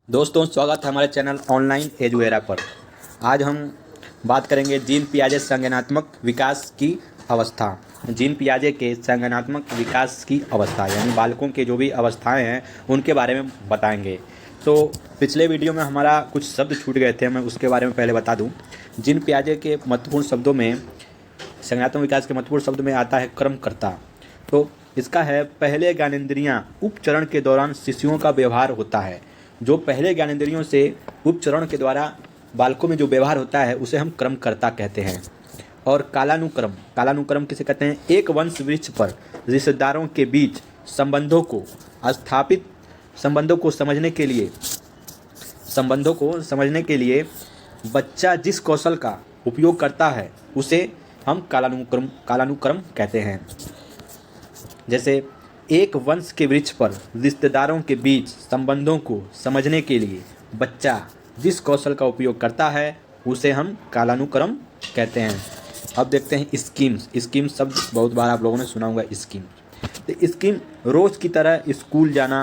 दोस्तों, स्वागत है हमारे चैनल ऑनलाइन एजुएरा पर। आज हम बात करेंगे जीन पियाजे संज्ञानात्मक विकास की अवस्था। जीन पियाजे के संज्ञानात्मक विकास की अवस्था यानी बालकों के जो भी अवस्थाएं हैं उनके बारे में बताएंगे। तो पिछले वीडियो में हमारा कुछ शब्द छूट गए थे, मैं उसके बारे में पहले बता दूं। जीन पियाजे के महत्वपूर्ण शब्दों में, संज्ञानात्मक विकास के महत्वपूर्ण शब्द में आता है क्रमकर्ता। तो इसका है पहले ज्ञानेंद्रियां उपचरण के दौरान शिशुओं का व्यवहार होता है। जो पहले ज्ञानेंद्रियों से उपचरण के द्वारा बालकों में जो व्यवहार होता है उसे हम क्रमकर्ता कहते हैं। और कालानुक्रम, कालानुक्रम किसे कहते हैं? एक वंश वृक्ष पर रिश्तेदारों के बीच संबंधों को स्थापित, संबंधों को समझने के लिए बच्चा जिस कौशल का उपयोग करता है उसे हम कालानुक्रम कहते हैं। जैसे एक वंश के वृक्ष पर रिश्तेदारों के बीच संबंधों को समझने के लिए बच्चा जिस कौशल का उपयोग करता है उसे हम कालानुक्रम कहते हैं। अब देखते हैं स्कीम्स। स्कीम शब्द बहुत बार आप लोगों ने सुना होगा। स्कीम, तो स्कीम रोज़ की तरह स्कूल जाना,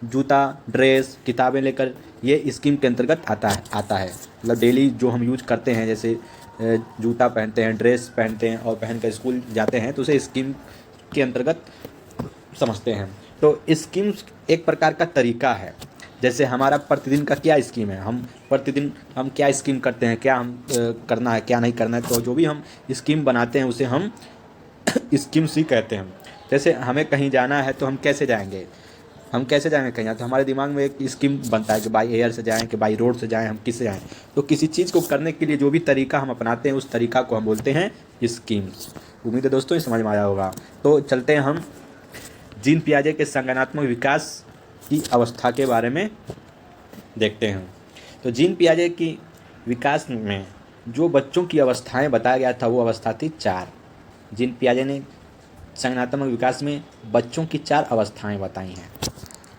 जूता, ड्रेस, किताबें लेकर, ये स्कीम के अंतर्गत आता है। मतलब डेली जो हम यूज करते हैं, जैसे जूता पहनते हैं, ड्रेस पहनते हैं और पहन कर स्कूल जाते हैं, तो उसे स्कीम के अंतर्गत समझते हैं। तो स्कीम एक प्रकार का तरीका है। जैसे हमारा प्रतिदिन का क्या स्कीम है, हम प्रतिदिन हम क्या स्कीम करते हैं, क्या हम करना है, क्या नहीं करना है, तो जो भी हम स्कीम बनाते हैं उसे हम स्कीम्स ही कहते हैं। जैसे हमें कहीं जाना है तो हम कैसे जाएंगे कहीं, तो हमारे दिमाग में एक स्कीम बनता है कि बाई एयर से जाएं, कि बाई रोड से जाएं, हम किससे जाएं। तो किसी चीज़ को करने के लिए जो भी तरीका हम अपनाते हैं उस तरीका को हम बोलते हैं स्कीम्स। उम्मीद है दोस्तों ये समझ में आया होगा। तो चलते हैं हम जीन पियाजे के संज्ञानात्मक विकास की अवस्था के बारे में देखते हैं। तो जीन पियाजे की विकास में जो बच्चों की अवस्थाएं बताया गया था वो अवस्था थी 4। जीन पियाजे ने संज्ञानात्मक विकास में बच्चों की 4 अवस्थाएं बताई हैं।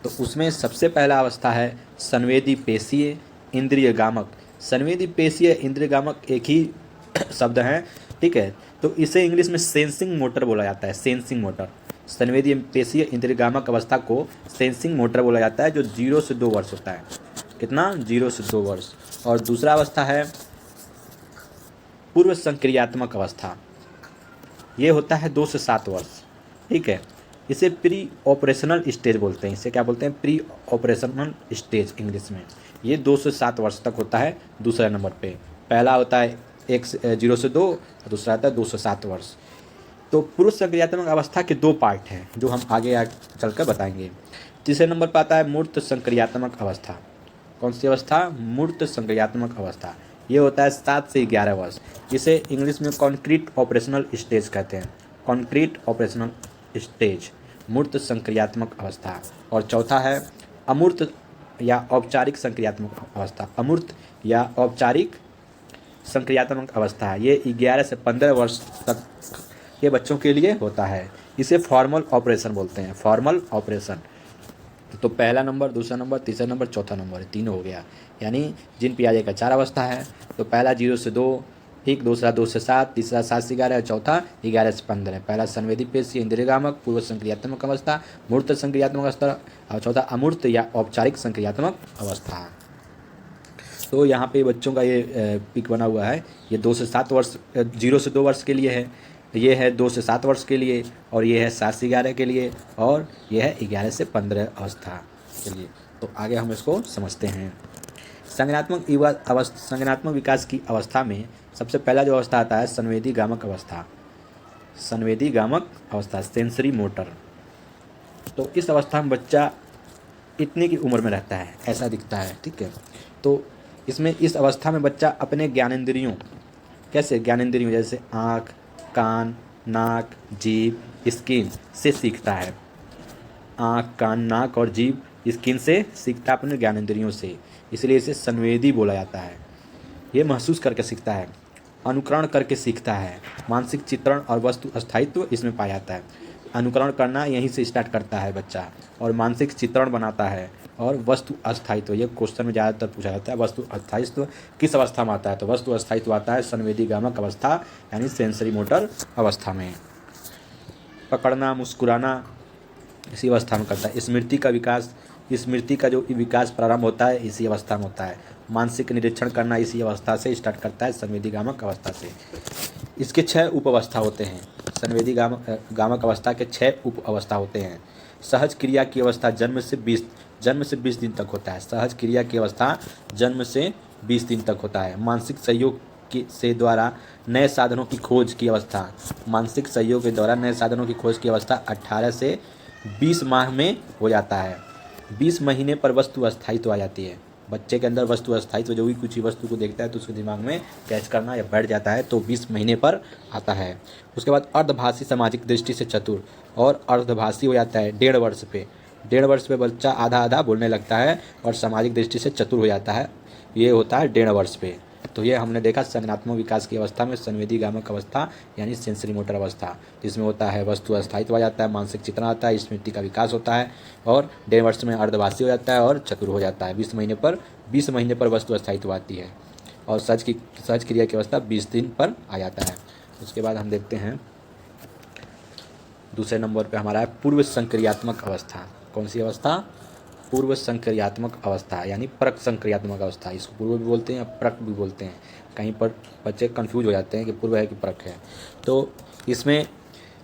तो उसमें सबसे पहला अवस्था है संवेदी पेशीय इंद्रिय गामक। संवेदी पेशीय इंद्रिय गामक एक ही शब्द है, ठीक है। तो इसे इंग्लिश में सेंसिंग मोटर बोला जाता है। सेंसिंग मोटर, संवेदी पेशीय इंद्रियगामक अवस्था को सेंसिंग मोटर बोला जाता है, जो 0 से 2 वर्ष होता है। कितना? 0 से 2 वर्ष। और दूसरा अवस्था है पूर्व संक्रियात्मक अवस्था, ये होता है 2 से 7 वर्ष, ठीक है। इसे प्री ऑपरेशनल स्टेज बोलते हैं। इसे क्या बोलते हैं? प्री ऑपरेशनल स्टेज इंग्लिश में। ये 2 से 7 वर्ष तक होता है दूसरे नंबर पे। पहला होता है 0 से 2, दूसरा आता है 2 से 7 वर्ष। तो पूर्व संक्रियात्मक अवस्था के 2 पार्ट हैं जो हम आगे चलकर बताएंगे। तीसरे नंबर पर आता है मूर्त संक्रियात्मक अवस्था। कौन सी अवस्था? मूर्त संक्रियात्मक अवस्था। ये होता है 7 से 11 वर्ष। इसे इंग्लिश में कॉन्क्रीट ऑपरेशनल स्टेज कहते हैं। कॉन्क्रीट ऑपरेशनल स्टेज, मूर्त संक्रियात्मक अवस्था। और चौथा है अमूर्त या औपचारिक संक्रियात्मक अवस्था। अमूर्त या औपचारिक संक्रियात्मक अवस्था, ये 11 से 15 वर्ष तक ये बच्चों के लिए होता है। इसे फॉर्मल ऑपरेशन बोलते हैं। Formal operation. तो पहला नंबर, दूसरा नंबर, तीसरा नंबर, चौथा नंबर, 3 हो गया। यानी जीन पियाजे का 4 अवस्था है। तो पहला 0 से 2, ठीक। दूसरा 2 से 7, तीसरा 7 से 11, चौथा 11 से 15। पहला संवेदी पेशीय इंद्रियगामक पूर्व संक्रियात्मक अवस्था, मूर्त संक्रियात्मक अवस्था, और चौथा अमूर्त या औपचारिक संक्रियात्मक अवस्था। तो यहाँ पे बच्चों का ये पिक बना हुआ है। ये 2 से 7 वर्ष, 0 से 2 वर्ष के लिए है, ये है 2 से 7 वर्ष के लिए, और ये है 7 से 11 के लिए, और ये है 11 से 15 अवस्था के लिए। तो आगे हम इसको समझते हैं। संज्ञानात्मक विकास की अवस्था में सबसे पहला जो अवस्था आता है संवेदी गामक अवस्था। संवेदी गामक अवस्था, सेंसरी मोटर। तो इस अवस्था में बच्चा इतनी की उम्र में रहता है, ऐसा दिखता है, ठीक है। तो इसमें इस अवस्था में बच्चा अपने ज्ञानेंद्रियों, कैसे ज्ञानेंद्रियों, जैसे आँख, कान, नाक, जीभ, स्किन से सीखता है। आँख, कान, नाक और जीभ, स्किन से सीखता है अपने ज्ञानेंद्रियों से, इसलिए इसे संवेदी बोला जाता है। ये महसूस करके सीखता है, अनुकरण करके सीखता है। मानसिक चित्रण और वस्तु अस्थायित्व इसमें पाया जाता है। अनुकरण करना यहीं से स्टार्ट करता है बच्चा, और मानसिक चित्रण बनाता है, और वस्तु अस्थायित्व, ये क्वेश्चन में ज़्यादातर पूछा जाता है। वस्तु अस्थायित्व किस अवस्था में आता है? तो वस्तु अस्थायित्व आता है संवेदी गामक अवस्था यानी सेंसरी मोटर अवस्था में। पकड़ना, मुस्कुराना इसी अवस्था में करता है। स्मृति का विकास स्मृति का जो विकास प्रारंभ होता है इसी अवस्था में होता है। मानसिक निरीक्षण करना इसी अवस्था से स्टार्ट करता है, संवेदीगामक अवस्था से। इसके 6 उप अवस्था होते हैं। संवेदीगामक अवस्था के 6 उप अवस्था होते हैं। सहज क्रिया की अवस्था जन्म से 20 दिन तक होता है। सहज क्रिया की अवस्था जन्म से 20 दिन तक होता है। मानसिक सहयोग से द्वारा नए साधनों की खोज की अवस्था, मानसिक सहयोग के द्वारा नए साधनों की खोज की अवस्था 18 से 20 माह में हो जाता है। 20 महीने पर वस्तु अस्थायित्व आ जाती है। बच्चे के अंदर वस्तु अस्थायित्व, जो भी कुछ वस्तु को देखता है तो उसके दिमाग में कैच करना या बैठ जाता है, तो 20 महीने पर आता है। उसके बाद अर्धभाषी सामाजिक दृष्टि से चतुर और अर्धभाषी हो जाता है 1.5 वर्ष पे। 1.5 वर्ष पे बच्चा आधा आधा बोलने लगता है और सामाजिक दृष्टि से चतुर हो जाता है, ये होता है 1.5 वर्ष पे। तो ये हमने देखा संज्ञानात्मक विकास की अवस्था में संवेदीगामक अवस्था यानी सेंसरी मोटर अवस्था, जिसमें होता है वस्तु अस्थायित्व आ जाता है, मानसिक चेतना आता है, स्मृति का विकास होता है और 1.5 वर्ष में अर्धभाषी हो जाता है और चतुर हो जाता है। 20 महीने पर वस्तु अस्थायित्व आती है और सहज क्रिया की अवस्था 20 दिन पर आ जाता है। उसके बाद हम देखते हैं दूसरे नंबर पर हमारा है पूर्व संक्रियात्मक अवस्था। कौन सी अवस्था? पूर्व संक्रियात्मक अवस्था यानी परक संक्रियात्मक अवस्था। इसको पूर्व भी बोलते हैं या परक भी बोलते हैं। कहीं पर बच्चे कंफ्यूज हो जाते हैं कि पूर्व है कि परक है। तो इसमें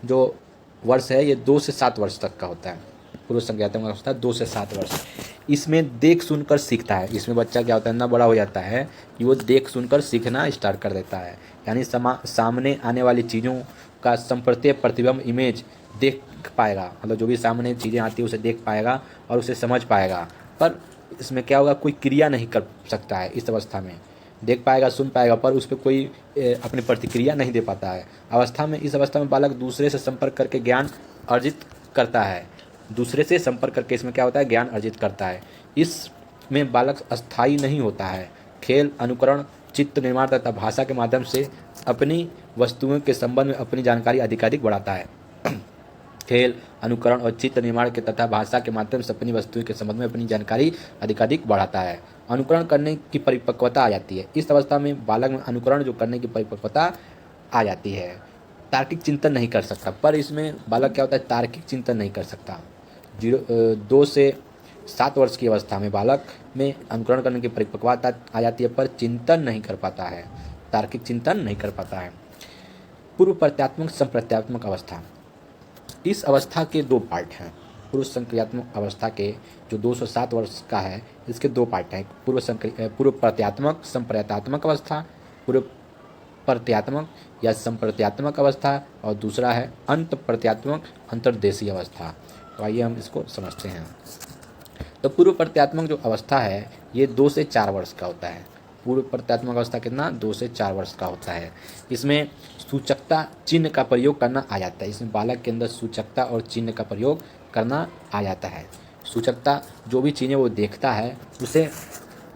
जो वर्ष है ये 2 से 7 वर्ष तक का होता है। पूर्व संक्रियात्मक अवस्था 2 से 7 वर्ष। इसमें देख सुनकर सीखता है। इसमें बच्चा क्या होता है, इतना बड़ा हो जाता है कि वो देख सुनकर सीखना स्टार्ट कर देता है। यानी सामने आने वाली चीज़ों का संप्रत्यय प्रतिबिंब इमेज देख पाएगा, मतलब जो भी सामने चीज़ें आती है उसे देख पाएगा और उसे समझ पाएगा। पर इसमें क्या होगा, कोई क्रिया नहीं कर सकता है। इस अवस्था में देख पाएगा, सुन पाएगा, पर उस पर कोई अपनी प्रतिक्रिया नहीं दे पाता है। इस अवस्था में बालक दूसरे से संपर्क करके ज्ञान अर्जित करता है। दूसरे से संपर्क करके इसमें क्या होता है, ज्ञान अर्जित करता है। इसमें बालक अस्थायी नहीं होता है। खेल, अनुकरण, चित्त निर्माण तथा भाषा के माध्यम से अपनी वस्तुओं के संबंध में अपनी जानकारी अधिकाधिक बढ़ाता है। खेल, अनुकरण और चित्त निर्माण के तथा भाषा के माध्यम से अपनी वस्तुओं के संबंध में अपनी जानकारी अधिकाधिक बढ़ाता है। अनुकरण करने की परिपक्वता आ जाती है। इस अवस्था में बालक में अनुकरण जो करने की परिपक्वता आ जाती है। तार्किक चिंतन नहीं कर सकता, पर इसमें बालक क्या होता है, तार्किक चिंतन नहीं कर सकता। 2 से 7 वर्ष की अवस्था में बालक में अनुकरण करने की परिपक्वता आ जाती है, पर चिंतन नहीं कर पाता है, तार्किक चिंतन नहीं कर पाता है। पूर्व प्रत्यात्मक संप्रत्यात्मक अवस्था। इस अवस्था के 2 पार्ट हैं। पूर्व संक्रियात्मक अवस्था के जो 2 से 7 वर्ष का है, इसके 2 पार्ट हैं। पूर्व प्रत्यात्मक संप्रत्यात्मक अवस्था, पूर्व प्रत्यात्मक या संप्रत्यात्मक अवस्था, और दूसरा है अंत प्रत्यात्मक अंतर्देशीय अवस्था। तो आइए हम इसको समझते हैं। तो पूर्व प्रत्यात्मक जो अवस्था है ये 2 से 4 वर्ष का होता है। पूर्व प्रत्यात्मक अवस्था कितना, 2 से 4 वर्ष का होता है। इसमें सूचकता चिन्ह का प्रयोग करना आ जाता है। इसमें बालक के अंदर सूचकता और चिन्ह का प्रयोग करना आ जाता है। सूचकता, जो भी चीज़ें वो देखता है उसे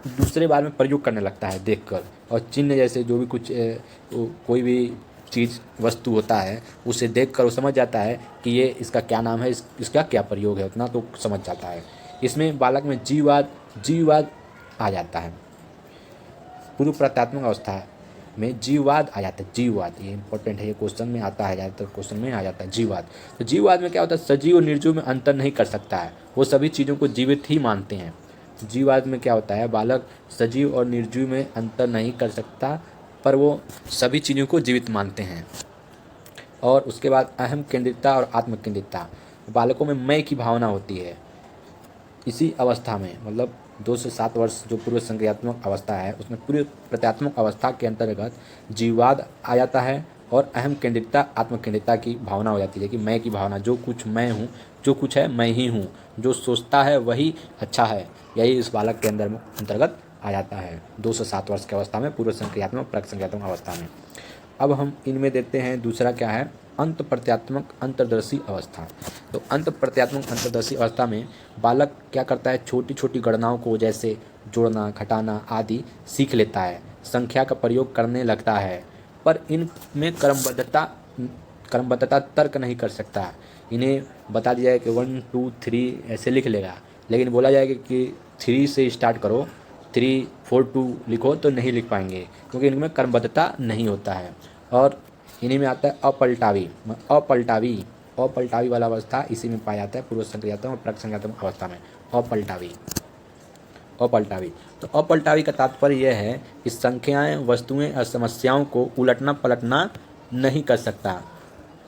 दूसरे बार में प्रयोग करने लगता है देखकर, और चिन्ह जैसे जो भी कुछ कोई भी चीज़ वस्तु होता है उसे देखकर वो समझ जाता है कि ये इसका क्या नाम है, इसका क्या प्रयोग है, उतना तो समझ जाता है। इसमें बालक में जीववाद आ जाता है। पूर्व प्रत्यात्मक अवस्था में जीववाद आ जाता है। जीववाद ये इंपॉर्टेंट है, ये क्वेश्चन में आता है, ज़्यादातर क्वेश्चन में आ जाता है जीववाद। तो जीववाद में क्या होता है, सजीव और निर्जीव में अंतर नहीं कर सकता है, वो सभी चीज़ों को जीवित ही मानते हैं। जीववाद में क्या होता है, बालक सजीव और निर्जीव में अंतर नहीं कर सकता, पर वो सभी चीज़ों को जीवित मानते हैं। और उसके बाद अहम केंद्रितता और आत्म केंद्रितता, बालकों में मैं की भावना होती है। इसी अवस्था में मतलब 2 से 7 वर्ष जो पूर्व संक्रियात्मक अवस्था है उसमें पूर्व प्रत्यात्मक अवस्था के अंतर्गत जीववाद आ जाता है और अहम केंद्रितता आत्म केंद्रितता की भावना हो जाती है कि मैं की भावना, जो कुछ मैं हूँ, जो कुछ है मैं ही हूँ, जो सोचता है वही अच्छा है, यही इस बालक के अंतर्गत आ जाता है 2 से 7 वर्ष की अवस्था में, पूर्व संक्रियात्मक प्राक संक्रियात्मक अवस्था में। अब हम इनमें देखते हैं दूसरा क्या है, अंत प्रत्यात्मक अंतर्दर्शी अवस्था। तो अंत प्रत्यात्मक अंतर्दर्शी अवस्था में बालक क्या करता है, छोटी छोटी गणनाओं को जैसे जोड़ना, घटाना आदि सीख लेता है, संख्या का प्रयोग करने लगता है, पर इनमें क्रमबद्धता तर्क नहीं कर सकता। इन्हें बता दिया जाए कि 1 2 3 ऐसे लिख लेगा, लेकिन बोला जाएगा कि 3 से स्टार्ट करो, 3 4 2 लिखो, तो नहीं लिख पाएंगे क्योंकि इनमें क्रमबद्धता नहीं होता है। और इन्हीं में आता है अपलटावी वाला अवस्था, इसी में पाया जाता है पूर्व संक्रियात्मक और प्राक संक्रियात्मक अवस्था में। अपलटावी। अपलटावी तो अपलटावी का तात्पर्य यह है कि संख्याएं, वस्तुएं और समस्याओं को उलटना पलटना नहीं कर सकता।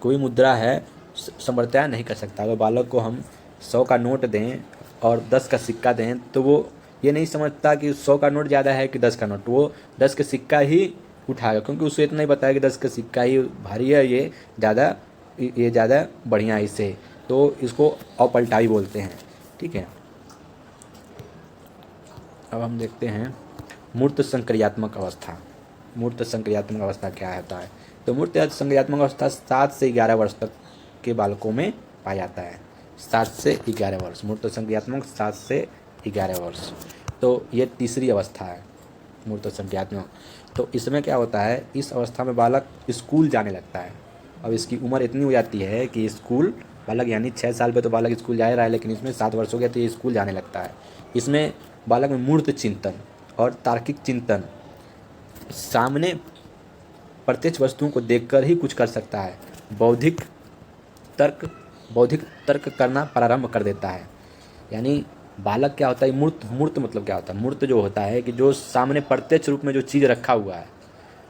कोई मुद्रा है संप्रदाय नहीं कर सकता। अगर बालक को हम 100 का नोट दें और 10 का सिक्का दें तो वो ये नहीं समझता कि 100 का नोट ज़्यादा है कि 10 का नोट, वो 10 का सिक्का ही उठाएगा, क्योंकि उसे इतना ही बताया कि 10 का सिक्का ही भारी है, ये ज़्यादा बढ़िया है इससे। तो इसको अपलटावी बोलते हैं। ठीक है, अब हम देखते हैं मूर्त संक्रियात्मक अवस्था। मूर्त संक्रियात्मक अवस्था क्या होता है? तो मूर्त संक्रियात्मक अवस्था 7 से 11 वर्ष तक के बालकों में पाया जाता है। 7 से 11 वर्ष, मूर्त संक्रियात्मक 7 से 11 वर्ष। तो ये तीसरी अवस्था है मूर्त संक्रियात्मक। तो इसमें क्या होता है, इस अवस्था में बालक स्कूल जाने लगता है। अब इसकी उम्र इतनी हो जाती है कि स्कूल बालक, यानी 6 साल पे तो बालक स्कूल जा रहा है, लेकिन इसमें 7 वर्ष हो गया तो ये स्कूल जाने लगता है। इसमें बालक में मूर्त चिंतन और तार्किक चिंतन, सामने प्रत्यक्ष वस्तुओं को देखकर ही कुछ कर सकता है। बौद्धिक तर्क करना प्रारंभ कर देता है। यानी बालक क्या होता है, मूर्त मतलब क्या होता है? मूर्त जो होता है कि जो सामने प्रत्यक्ष रूप में जो चीज़ रखा हुआ है,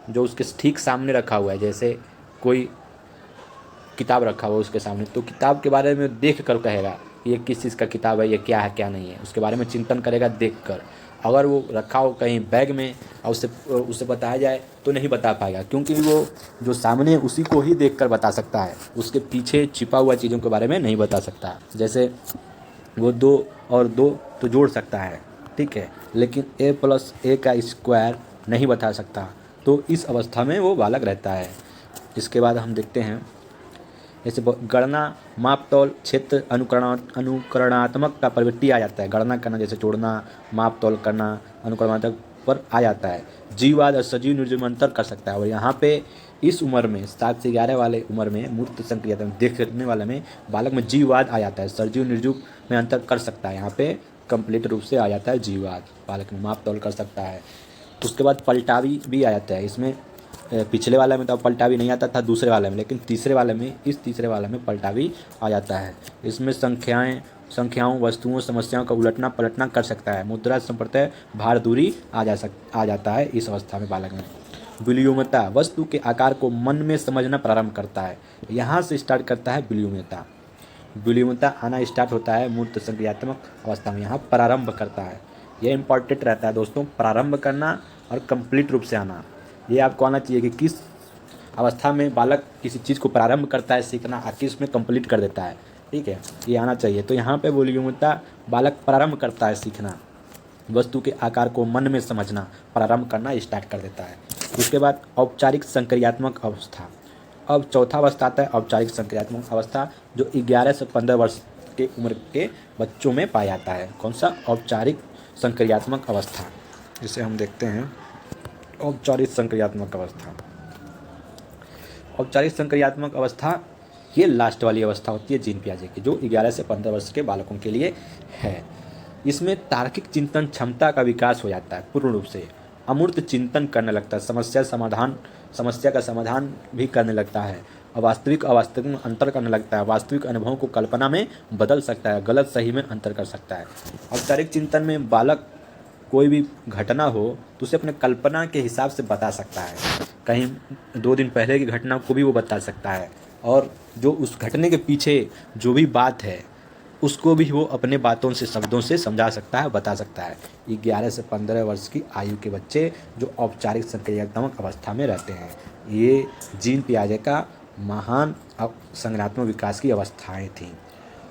जो उसके ठीक सामने रखा हुआ है, जैसे कोई किताब रखा हुआ है उसके सामने, तो किताब के बारे में देख कर कहेगा ये किस चीज़ का किताब है, ये क्या है क्या नहीं है, उसके बारे में चिंतन करेगा देख कर। अगर वो रखा हो कहीं बैग में और उससे बताया जाए तो नहीं बता पाएगा, क्योंकि वो जो सामने उसी को ही देख कर बता सकता है, उसके पीछे छिपा हुआ चीज़ों के बारे में नहीं बता सकता। जैसे वो 2 और 2 तो जोड़ सकता है, ठीक है, लेकिन a+a का स्क्वायर नहीं बता सकता। तो इस अवस्था में वो बालक रहता है। इसके बाद हम देखते हैं जैसे गणना, माप तौल, क्षेत्र, अनुकरणात्मक का प्रवृत्ति आ जाता है। गणना करना, जैसे जोड़ना, माप तौल करना, अनुकरणात्मक पर आ जाता है। जीववाद और सजीव निर्जीव में अंतर कर सकता है। और यहाँ पे इस उम्र में 7 से 11 वाले उम्र में मूर्त संक्रियात्मक देखने वाले में बालक में जीववाद आ जाता है। सजीव निर्जीव में अंतर कर सकता है। यहाँ पे कंप्लीट रूप से आ जाता है जीववाद, बालक में माप तौल कर सकता है। उसके बाद पलटावी भी आ जाता है। इसमें पिछले वाले में तो पलटावी नहीं आता था दूसरे वाले में, लेकिन तीसरे वाले में पलटावी आ जाता है। इसमें संख्याओं, वस्तुओं, समस्याओं का उलटना पलटना कर सकता है। मुद्रा संप्रत्यय, भार दूरी आ जाता है इस अवस्था में बालक में। विलुयमता, वस्तु के आकार को मन में समझना प्रारंभ करता है। यहाँ से स्टार्ट करता है विलुयमता। विलुयमता आना स्टार्ट होता है मूर्त संक्रियात्मक अवस्था में, यहाँ प्रारंभ करता है। यह इंपॉर्टेंट रहता है दोस्तों, प्रारंभ करना और कंप्लीट रूप से आना। ये आपको आना चाहिए कि किस अवस्था में बालक किसी चीज़ को प्रारंभ करता है सीखना और किस में कंप्लीट कर देता है, ठीक है, ये आना चाहिए। तो यहाँ पे विलुयमता, बालक प्रारंभ करता है सीखना, वस्तु के आकार को मन में समझना प्रारंभ करना स्टार्ट कर देता है। उसके बाद औपचारिक संक्रियात्मक अवस्था। अब चौथा अवस्था आता है औपचारिक संक्रियात्मक अवस्था, जो 11 से 15 वर्ष के उम्र के बच्चों में पाया जाता है। कौन सा? औपचारिक संक्रियात्मक अवस्था। इसे हम देखते हैं औपचारिक संक्रियात्मक अवस्था। औपचारिक संक्रियात्मक अवस्था ये लास्ट वाली अवस्था होती है जीन पियाजे की, जो 11 से 15 वर्ष के बालकों के लिए है। इसमें तार्किक चिंतन क्षमता का विकास हो जाता है पूर्ण रूप से। अमूर्त चिंतन करने लगता है, समस्या का समाधान भी करने लगता है। वास्तविक अवास्तविक में अंतर करने लगता है। वास्तविक अनुभवों को कल्पना में बदल सकता है, गलत सही में अंतर कर सकता है। औपचारिक चिंतन में बालक कोई भी घटना हो तो उसे अपने कल्पना के हिसाब से बता सकता है। कहीं 2 दिन पहले की घटना को भी वो बता सकता है, और जो उस घटने के पीछे जो भी बात है उसको भी वो अपने बातों से, शब्दों से समझा सकता है, बता सकता है। 11 से 15 वर्ष की आयु के बच्चे जो औपचारिक संक्रियात्मक अवस्था में रहते हैं, ये जीन पियाजे का महान संज्ञानात्मक विकास की अवस्थाएं थीं।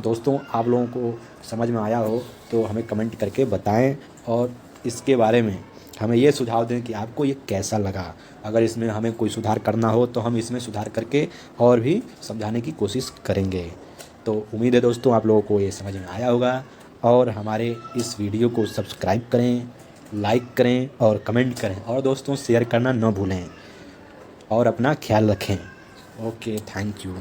दोस्तों, आप लोगों को समझ में आया हो तो हमें कमेंट करके बताएं, और इसके बारे में हमें ये सुझाव दें कि आपको ये कैसा लगा। अगर इसमें हमें कोई सुधार करना हो तो हम इसमें सुधार करके और भी समझाने की कोशिश करेंगे। तो उम्मीद है दोस्तों आप लोगों को ये समझ में आया होगा, और हमारे इस वीडियो को सब्सक्राइब करें, लाइक करें और कमेंट करें, और दोस्तों शेयर करना न भूलें, और अपना ख्याल रखें। Okay, thank you.